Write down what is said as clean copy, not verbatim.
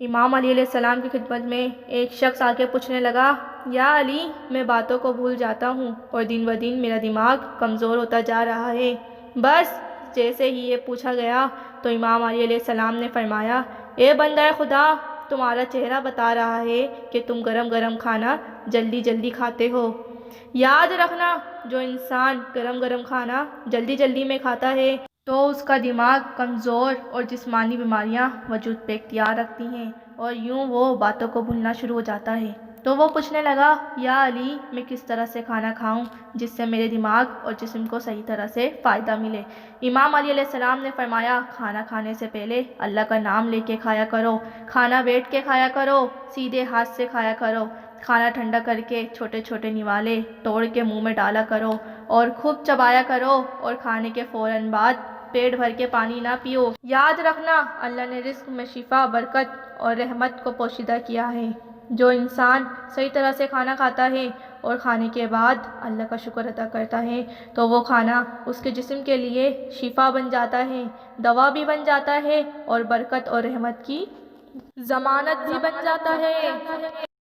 امام علی علیہ السلام کی خدمت میں ایک شخص آ کے پوچھنے لگا، یا علی، میں باتوں کو بھول جاتا ہوں اور دن بہ دن میرا دماغ کمزور ہوتا جا رہا ہے۔ بس جیسے ہی یہ پوچھا گیا تو امام علی علیہ السلام نے فرمایا، اے بندہ خدا، تمہارا چہرہ بتا رہا ہے کہ تم گرم گرم کھانا جلدی جلدی کھاتے ہو۔ یاد رکھنا، جو انسان گرم گرم کھانا جلدی جلدی میں کھاتا ہے تو اس کا دماغ کمزور اور جسمانی بیماریاں وجود پہ اختیار رکھتی ہیں اور یوں وہ باتوں کو بھولنا شروع ہو جاتا ہے۔ تو وہ پوچھنے لگا، یا علی، میں کس طرح سے کھانا کھاؤں جس سے میرے دماغ اور جسم کو صحیح طرح سے فائدہ ملے؟ امام علی علیہ السلام نے فرمایا، کھانا کھانے سے پہلے اللہ کا نام لے کے کھایا کرو، کھانا بیٹھ کے کھایا کرو، سیدھے ہاتھ سے کھایا کرو، کھانا ٹھنڈا کر کے چھوٹے چھوٹے نوالے توڑ کے منہ میں ڈالا کرو اور خوب چبایا کرو، اور کھانے کے فوراً بعد پیٹ بھر کے پانی نہ پیو۔ یاد رکھنا، اللہ نے رزق میں شفا، برکت اور رحمت کو پوشیدہ کیا ہے۔ جو انسان صحیح طرح سے کھانا کھاتا ہے اور کھانے کے بعد اللہ کا شکر ادا کرتا ہے تو وہ کھانا اس کے جسم کے لیے شفا بن جاتا ہے، دوا بھی بن جاتا ہے اور برکت اور رحمت کی ضمانت بھی بن جاتا ہے۔